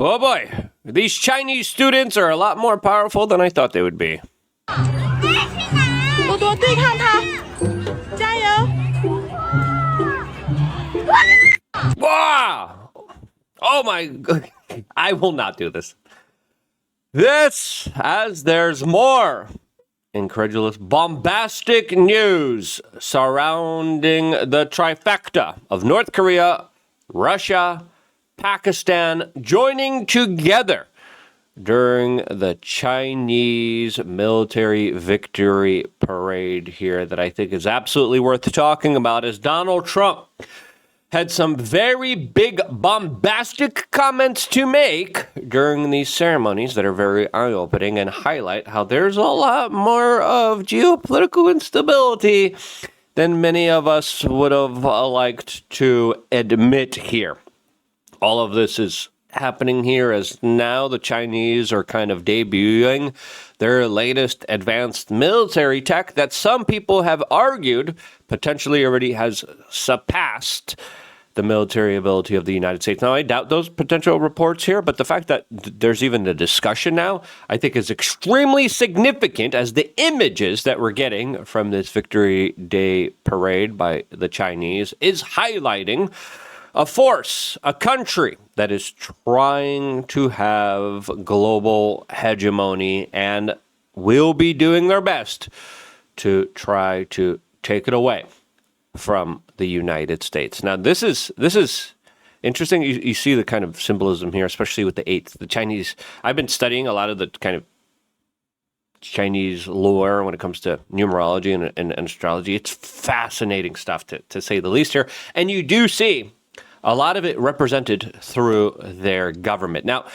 Oh boy, these Chinese students are a lot more powerful than I thought they would be. 多多对抗他，加油！ Wow! Oh my, I will not do this. This, as there's more incredulous, bombastic news surrounding the trifecta of North Korea, Russia, Pakistan joining together during the Chinese military victory parade here that I think is absolutely worth talking about is Donald Trump had some very big bombastic comments to make during these ceremonies that are very eye-opening and highlight how there's a lot more of geopolitical instability than many of us would have liked to admit here. All of this is happening here as now the Chinese are kind of debuting their latest advanced military tech that some people have argued potentially already has surpassed the military ability of the United States. Now, I doubt those potential reports here, but the fact that there's even a discussion now, I think is extremely significant as the images that we're getting from this Victory Day parade by the Chinese is highlighting a force, a country that is trying to have global hegemony and will be doing their best to try to take it away from the United States. Now, this is interesting. You see the kind of symbolism here, especially with the eighth. The Chinese, I've been studying a lot of the kind of Chinese lore when it comes to numerology and astrology. It's fascinating stuff, to say the least here. And you do see a lot of it represented through their government. Now,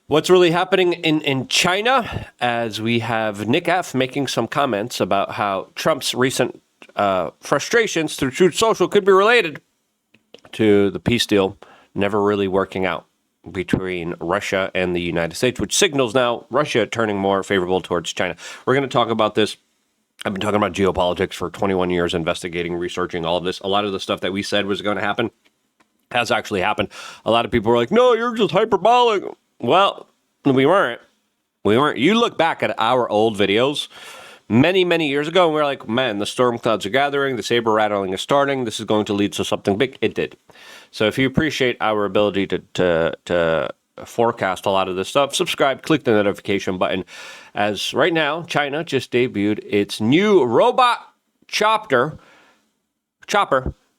what's really happening in China, as we have Nick F. making some comments about how Trump's recent frustrations through Truth Social could be related to the peace deal never really working out between Russia and the United States, which signals now Russia turning more favorable towards China. We're going to talk about this. I've been talking about geopolitics for 21 years, investigating, researching all of this. A lot of the stuff that we said was going to happen has actually happened. A lot of people were like, no, you're just hyperbolic. Well, we weren't. You look back at our old videos many, many years ago, and we're like, man, the storm clouds are gathering, the saber rattling is starting, this is going to lead to something big. It did. So if you appreciate our ability to forecast a lot of this stuff, subscribe, click the notification button. As right now, China just debuted its new robot chopper,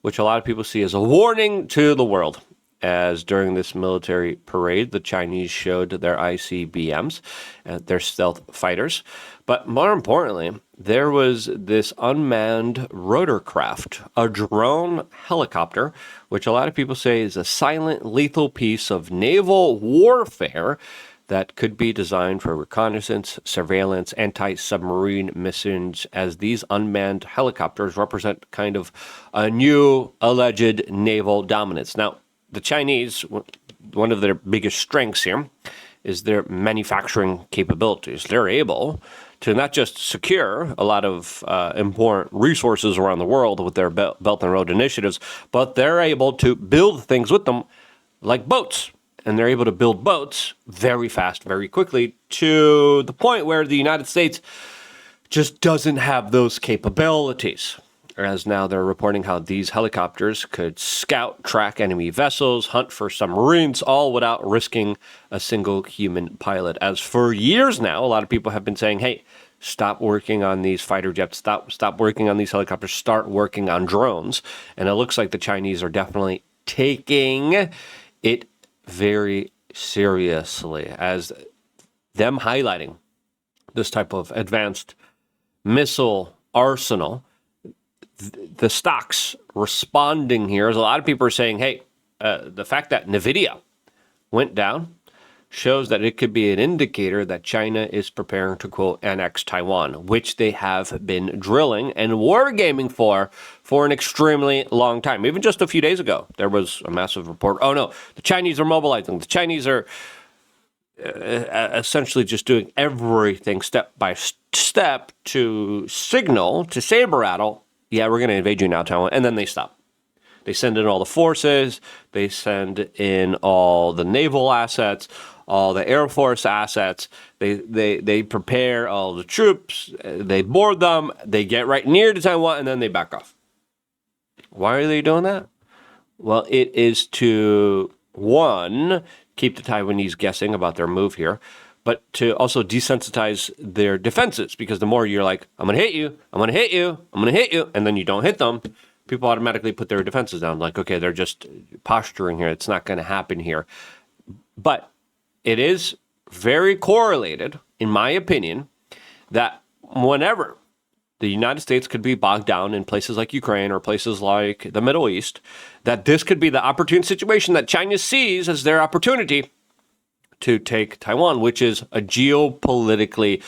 which a lot of people see as a warning to the world. As during this military parade, the Chinese showed their ICBMs, their stealth fighters. But more importantly, there was this unmanned rotorcraft, a drone helicopter, which a lot of people say is a silent, lethal piece of naval warfare that could be designed for reconnaissance, surveillance, anti-submarine missions, as these unmanned helicopters represent kind of a new alleged naval dominance. Now, the Chinese, one of their biggest strengths here is their manufacturing capabilities. They're able to not just secure a lot of important resources around the world with their Belt and Road initiatives, but they're able to build things with them like boats. And they're able to build boats very fast, very quickly, to the point where the United States just doesn't have those capabilities. As now they're reporting how these helicopters could scout, track enemy vessels, hunt for submarines, all without risking a single human pilot. As for years now, a lot of people have been saying, hey, stop working on these fighter jets, stop working on these helicopters, start working on drones. And it looks like the Chinese are definitely taking it very seriously, as them highlighting this type of advanced missile arsenal. The stocks responding here, as a lot of people are saying, hey, the fact that NVIDIA went down shows that it could be an indicator that China is preparing to, quote, annex Taiwan, which they have been drilling and wargaming for an extremely long time. Even just a few days ago, there was a massive report. Oh, no, the Chinese are mobilizing. The Chinese are essentially just doing everything step by step to signal, to saber rattle, yeah, we're going to invade you now, Taiwan. And then they stop. They send in all the forces. They send in all the naval assets, all the Air Force assets. They prepare all the troops. They board them. They get right near to Taiwan, and then they back off. Why are they doing that? Well, it is to, one, keep the Taiwanese guessing about their move here, but to also desensitize their defenses, because the more you're like, I'm going to hit you, I'm going to hit you, I'm going to hit you, and then you don't hit them, people automatically put their defenses down. Like, okay, they're just posturing here. It's not going to happen here. But it is very correlated, in my opinion, that whenever the United States could be bogged down in places like Ukraine or places like the Middle East, that this could be the opportune situation that China sees as their opportunity to take Taiwan, which is a geopolitically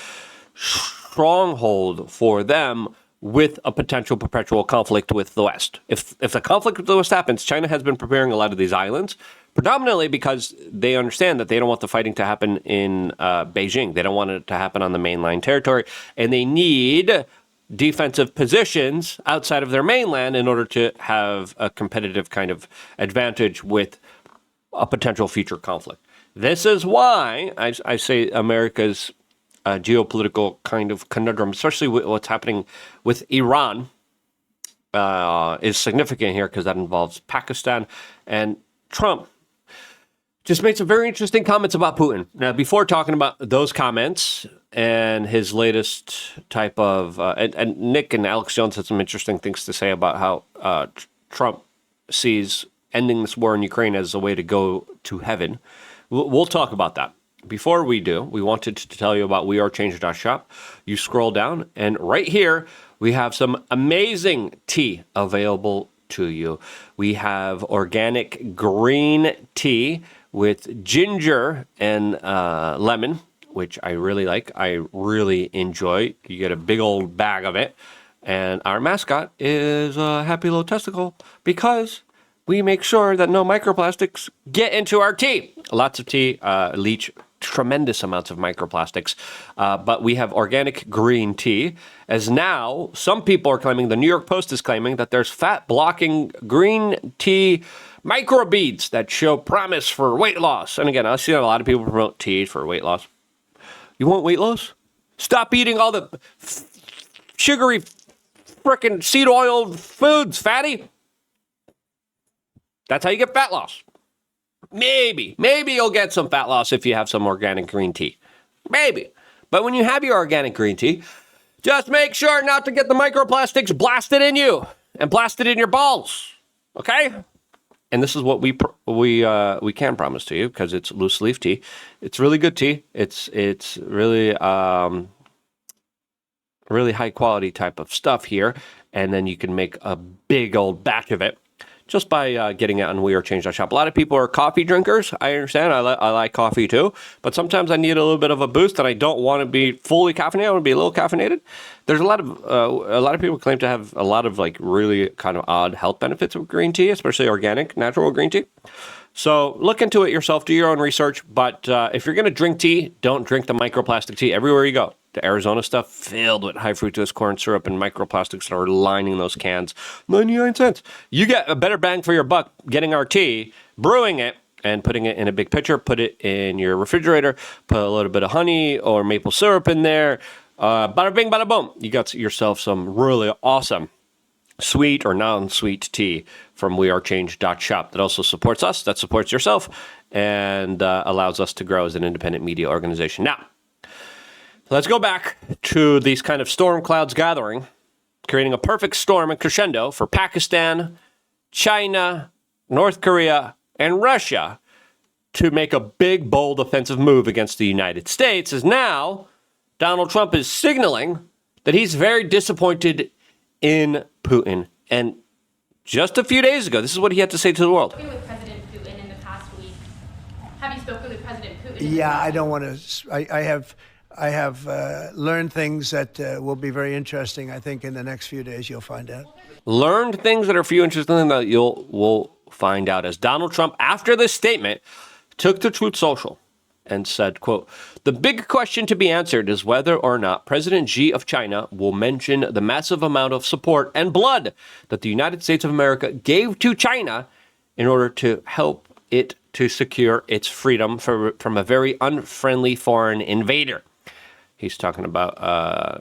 stronghold for them with a potential perpetual conflict with the West. If the conflict with the West happens, China has been preparing a lot of these islands, predominantly because they understand that they don't want the fighting to happen in Beijing. They don't want it to happen on the mainland territory, and they need defensive positions outside of their mainland in order to have a competitive kind of advantage with a potential future conflict. This is why I say America's geopolitical kind of conundrum, especially with what's happening with Iran, is significant here because that involves Pakistan. And Trump just made some very interesting comments about Putin. Now, before talking about those comments and his latest type of, and Nick and Alex Jones had some interesting things to say about how Trump sees ending this war in Ukraine as a way to go to heaven. We'll talk about that. Before we do, we wanted to tell you about wearechange.shop. You scroll down, and right here, we have some amazing tea available to you. We have organic green tea with ginger and lemon, which I really like. I really enjoy. You get a big old bag of it. And our mascot is a happy little testicle because we make sure that no microplastics get into our tea. Lots of tea leach tremendous amounts of microplastics. But we have organic green tea, as now some people are claiming, the New York Post is claiming, that there's fat-blocking green tea microbeads that show promise for weight loss. And again, I see a lot of people promote tea for weight loss. You want weight loss? Stop eating all the sugary frickin' seed oil foods, fatty. That's how you get fat loss. Maybe you'll get some fat loss if you have some organic green tea. Maybe. But when you have your organic green tea, just make sure not to get the microplastics blasted in you and blasted in your balls. Okay? And this is what we can promise to you, because it's loose leaf tea. It's really good tea. It's really really high quality type of stuff here, and then you can make a big old batch of it just by getting it on wearechange.shop. A lot of people are coffee drinkers. I understand. I like coffee too, but sometimes I need a little bit of a boost, and I don't want to be fully caffeinated. I want to be a little caffeinated. There's a lot of people claim to have a lot of like really kind of odd health benefits with green tea, especially organic, natural green tea. So look into it yourself, do your own research. But if you're going to drink tea, don't drink the microplastic tea everywhere you go. The Arizona stuff filled with high fructose corn syrup and microplastics that are lining those cans. 99 cents. You get a better bang for your buck getting our tea, brewing it, and putting it in a big pitcher. Put it in your refrigerator. Put a little bit of honey or maple syrup in there. Bada bing, bada boom. You got yourself some really awesome sweet or non-sweet tea from wearechange.shop that also supports us, that supports yourself, and allows us to grow as an independent media organization. Now, let's go back to these kind of storm clouds gathering, creating a perfect storm and crescendo for Pakistan, China, North Korea, and Russia to make a big, bold offensive move against the United States, as now Donald Trump is signaling that he's very disappointed in Putin. And just a few days ago, this is what he had to say to the world. With President Putin in the past week, have you spoken with President Putin? Yeah, I don't want to. I have learned things that will be very interesting. I think in the next few days you'll find out. Learned things that are few interesting that will find out, as Donald Trump, after this statement, took to Truth Social and said, quote, "The big question to be answered is whether or not President Xi of China will mention the massive amount of support and blood that the United States of America gave to China in order to help it to secure its freedom from a very unfriendly foreign invader." He's talking about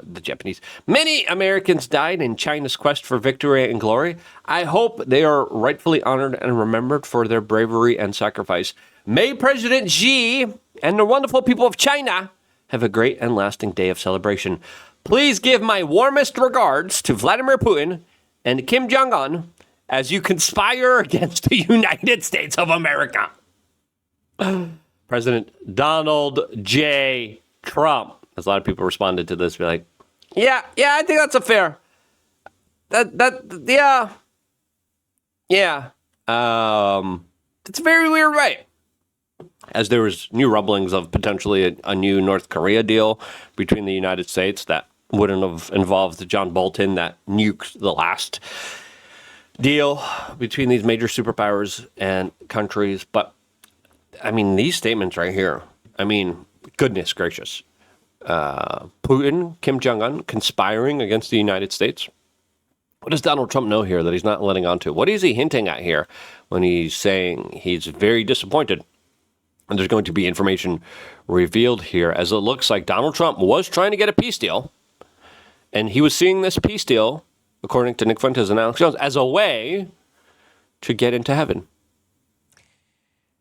the Japanese. "Many Americans died in China's quest for victory and glory. I hope they are rightfully honored and remembered for their bravery and sacrifice. May President Xi and the wonderful people of China have a great and lasting day of celebration. Please give my warmest regards to Vladimir Putin and Kim Jong-un as you conspire against the United States of America." President Donald J. Trump. As a lot of people responded to this, be like, yeah, I think that's a fair. Yeah. It's very weird, right? As there was new rumblings of potentially a new North Korea deal between the United States that wouldn't have involved John Bolton that nuked the last deal between these major superpowers and countries. But, I mean, these statements right here, I mean, goodness gracious. Putin, Kim Jong-un conspiring against the United States. What does Donald Trump know here that he's not letting on to? What is he hinting at here when he's saying he's very disappointed and there's going to be information revealed here, as it looks like Donald Trump was trying to get a peace deal, and he was seeing this peace deal, according to Nick Fuentes and Alex Jones, as a way to get into heaven.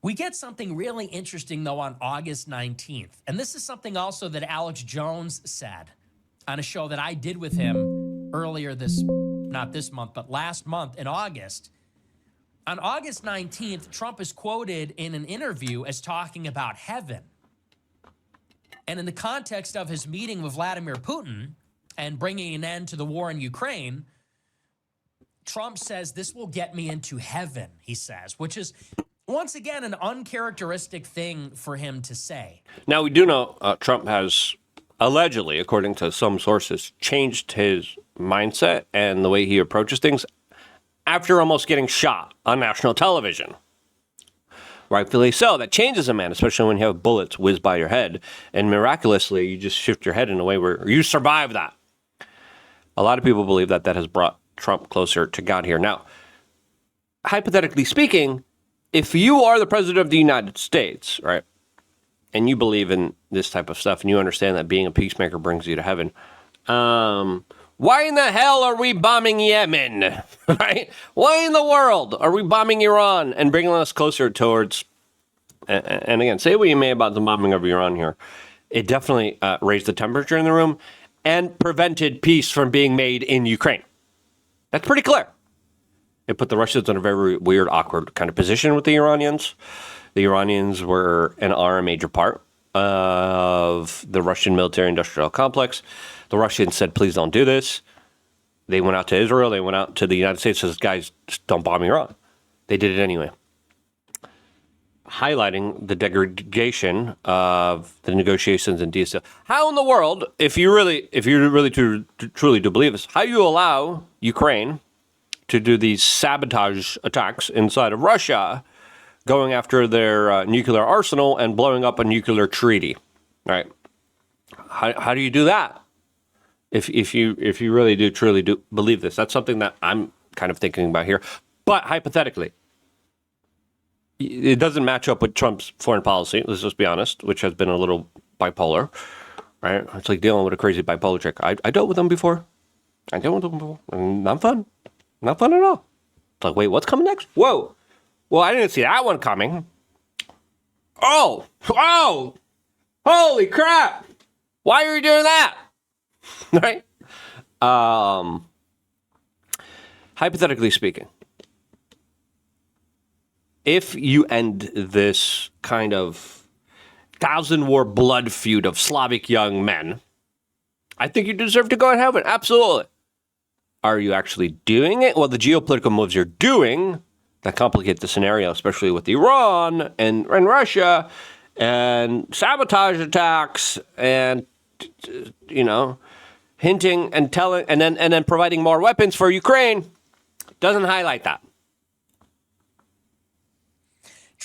We get something really interesting, though, on August 19th. And this is something also that Alex Jones said on a show that I did with him earlier not this month, but last month in August. On August 19th, Trump is quoted in an interview as talking about heaven. And in the context of his meeting with Vladimir Putin and bringing an end to the war in Ukraine, Trump says, "This will get me into heaven," he says, which is once again an uncharacteristic thing for him to say. Now, we do know Trump has allegedly, according to some sources, changed his mindset and the way he approaches things after almost getting shot on national television. Rightfully so. That changes a man, especially when you have bullets whiz by your head, and miraculously you just shift your head in a way where you survive that. A lot of people believe that has brought Trump closer to God here. Now, hypothetically speaking, if you are the president of the United States, right, and you believe in this type of stuff and you understand that being a peacemaker brings you to heaven, why in the hell are we bombing Yemen, right? Why in the world are we bombing Iran and bringing us closer towards, and again, say what you may about the bombing of Iran here, it definitely raised the temperature in the room and prevented peace from being made in Ukraine. That's pretty clear. It put the Russians in a very weird, awkward kind of position with the Iranians. The Iranians were and are a major part of the Russian military-industrial complex. The Russians said, please don't do this. They went out to Israel. They went out to the United States and said, guys, just don't bomb Iran. They did it anyway. Highlighting the degradation of the negotiations in DSL. How in the world, if you really truly do believe this, how you allow Ukraine to do these sabotage attacks inside of Russia, going after their nuclear arsenal and blowing up a nuclear treaty, right? How do you do that? If you really do truly do believe this, that's something that I'm kind of thinking about here. But hypothetically, it doesn't match up with Trump's foreign policy. Let's just be honest, which has been a little bipolar, right? It's like dealing with a crazy bipolar chick. I dealt with them before. Not fun. Not fun at all. It's like, wait, what's coming next? Whoa. Well, I didn't see that one coming. Oh, holy crap. Why are you doing that? Right? Hypothetically speaking, if you end this kind of 1,000-war blood feud of Slavic young men, I think you deserve to go and have it. Absolutely. Are you actually doing it? Well, the geopolitical moves you're doing that complicate the scenario, especially with Iran and Russia and sabotage attacks and, hinting and telling and then providing more weapons for Ukraine, doesn't highlight that.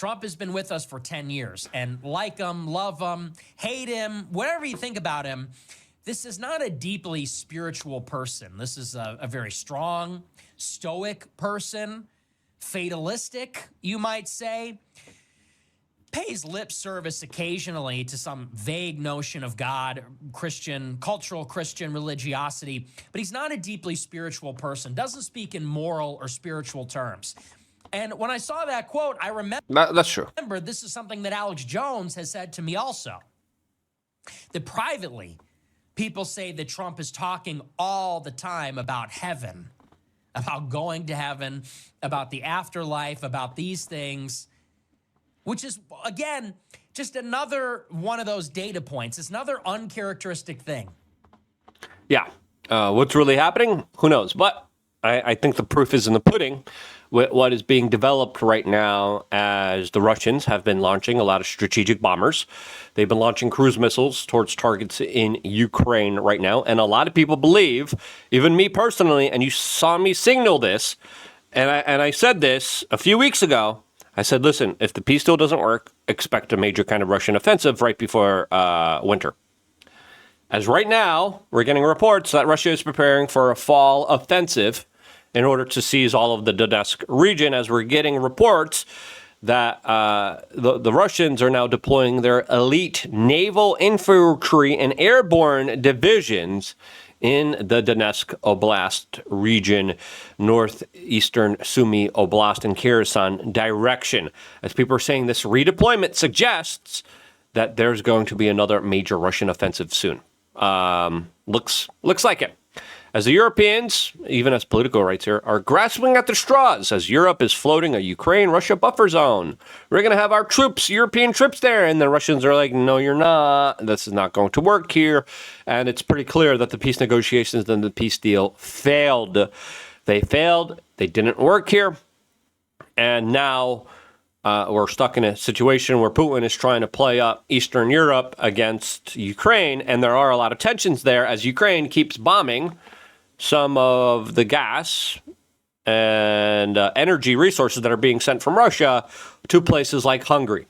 Trump has been with us for 10 years, and like him, love him, hate him, whatever you think about him, this is not a deeply spiritual person. This is a very strong, stoic person, fatalistic, you might say, pays lip service occasionally to some vague notion of God, Christian, cultural Christian religiosity, but he's not a deeply spiritual person, doesn't speak in moral or spiritual terms. And when I saw that quote, I That's true. remember this is something that Alex Jones has said to me also, that privately, people say that Trump is talking all the time about heaven, about going to heaven, about the afterlife, about these things, which is, again, just another one of those data points. It's another uncharacteristic thing. Yeah. What's really happening? Who knows? But I think the proof is in the pudding with what is being developed right now, as the Russians have been launching a lot of strategic bombers. They've been launching cruise missiles towards targets in Ukraine right now. And a lot of people believe, even me personally, and you saw me signal this, and I said this a few weeks ago. I said, listen, if the peace deal doesn't work, expect a major kind of Russian offensive right before winter. As right now, we're getting reports that Russia is preparing for a fall offensive in order to seize all of the Donetsk region, as we're getting reports that the Russians are now deploying their elite naval infantry and airborne divisions in the Donetsk Oblast region, northeastern Sumy Oblast and Kherson direction. As people are saying, this redeployment suggests that there's going to be another major Russian offensive soon. Looks like it. As the Europeans, even as political rights here, are grasping at the straws as Europe is floating a Ukraine-Russia buffer zone. We're going to have our troops, European troops there. And the Russians are like, no, you're not. This is not going to work here. And it's pretty clear that the peace negotiations and the peace deal failed. They failed. They didn't work here. And now we're stuck in a situation where Putin is trying to play up Eastern Europe against Ukraine. And there are a lot of tensions there as Ukraine keeps bombing some of the gas and energy resources that are being sent from Russia to places like Hungary.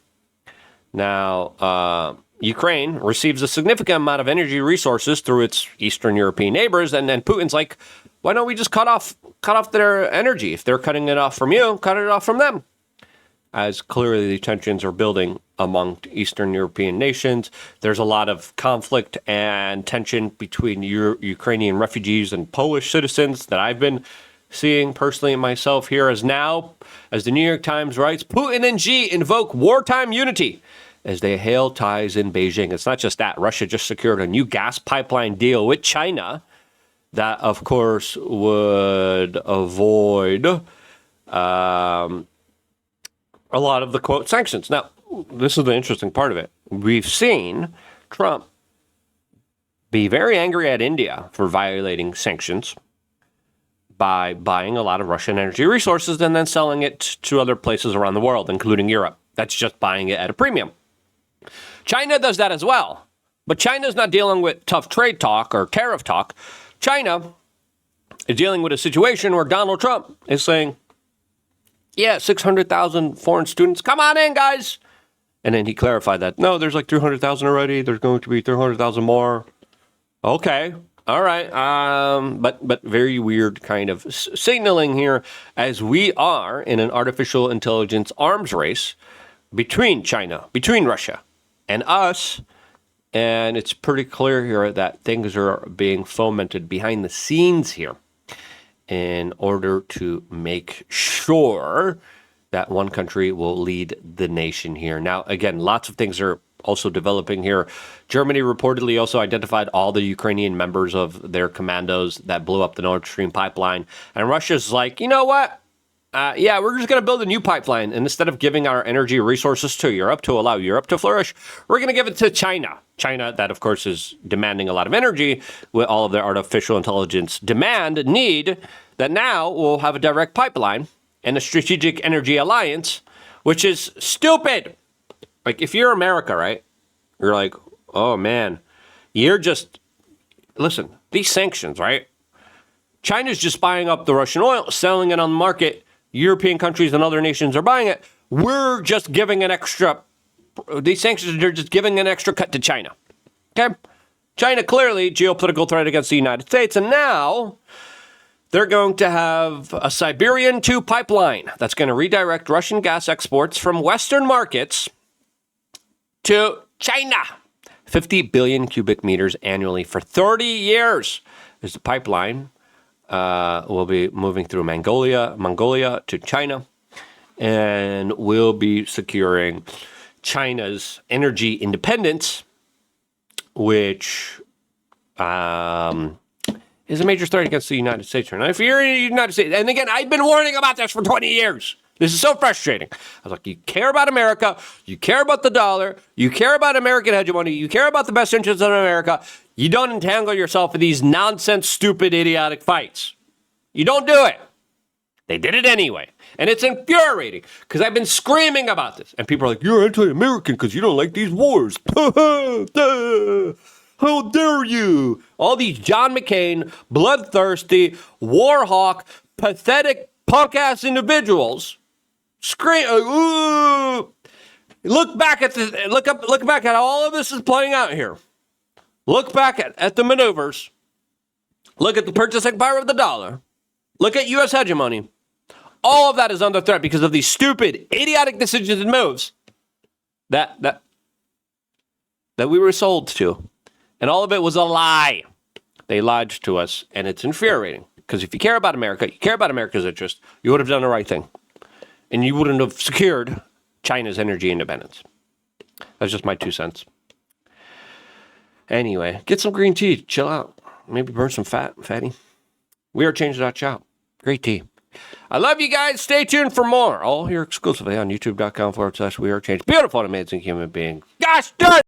Now, Ukraine receives a significant amount of energy resources through its Eastern European neighbors, and then Putin's like, why don't we just cut off their energy? If they're cutting it off from you, cut it off from them. As clearly the tensions are building among Eastern European nations. There's a lot of conflict and tension between Ukrainian refugees and Polish citizens that I've been seeing personally myself here, as the New York Times writes, Putin and Xi invoke wartime unity as they hail ties in Beijing. It's not just that. Russia just secured a new gas pipeline deal with China that, of course, would avoid a lot of the, quote, sanctions. Now, this is the interesting part of it. We've seen Trump be very angry at India for violating sanctions by buying a lot of Russian energy resources and then selling it to other places around the world, including Europe. That's just buying it at a premium. China does that as well. But China's not dealing with tough trade talk or tariff talk. China is dealing with a situation where Donald Trump is saying, yeah, 600,000 foreign students. Come on in, guys. And then he clarified that, no, there's like 300,000 already. There's going to be 300,000 more. Okay. All right. But very weird kind of signaling here, as we are in an artificial intelligence arms race between China, between Russia and us. And it's pretty clear here that things are being fomented behind the scenes here in order to make sure that one country will lead the nation here. Now, again, lots of things are also developing here. Germany reportedly also identified all the Ukrainian members of their commandos that blew up the Nord Stream pipeline. And Russia's like, you know what? Yeah, we're just going to build a new pipeline. And instead of giving our energy resources to Europe to allow Europe to flourish, we're going to give it to China. China, that, of course, is demanding a lot of energy with all of their artificial intelligence need, that now will have a direct pipeline and a strategic energy alliance, which is stupid. Like, if you're America, right, you're like, oh, man, listen, these sanctions, right? China's just buying up the Russian oil, selling it on the market. European countries and other nations are buying it. we're just giving an extra, these sanctions are just giving an extra cut to China. Okay? China clearly geopolitical threat against the United States, and now they're going to have a Siberian 2 pipeline that's going to redirect Russian gas exports from Western markets to China. 50 billion cubic meters annually for 30 years. There's a pipeline. Will be moving through Mongolia to China, and will be securing China's energy independence, which is a major threat against the United States. And if you're in the United States, and again, I've been warning about this for 20 years. This is so frustrating. I was like, you care about America, you care about the dollar, you care about American hegemony, you care about the best interests of America. You don't entangle yourself in these nonsense, stupid, idiotic fights. You don't do it. They did it anyway. And it's infuriating because I've been screaming about this. And people are like, you're anti-American because you don't like these wars. How dare you? All these John McCain, bloodthirsty, war hawk, pathetic, punk-ass individuals scream. Ooh. Look back at this. Look back at how all of this is playing out here. Look back at the maneuvers. Look at the purchasing power of the dollar. Look at U.S. hegemony. All of that is under threat because of these stupid, idiotic decisions and moves that we were sold to. And all of it was a lie. They lied to us, and it's infuriating. Because if you care about America, you care about America's interest, you would have done the right thing. And you wouldn't have secured China's energy independence. That's just my 2 cents. Anyway, get some green tea. Chill out. Maybe burn some fatty. WeAreChange.shop. Great tea. I love you guys. Stay tuned for more. All here exclusively on YouTube.com/WeAreChange. Beautiful and amazing human beings. Gosh darn!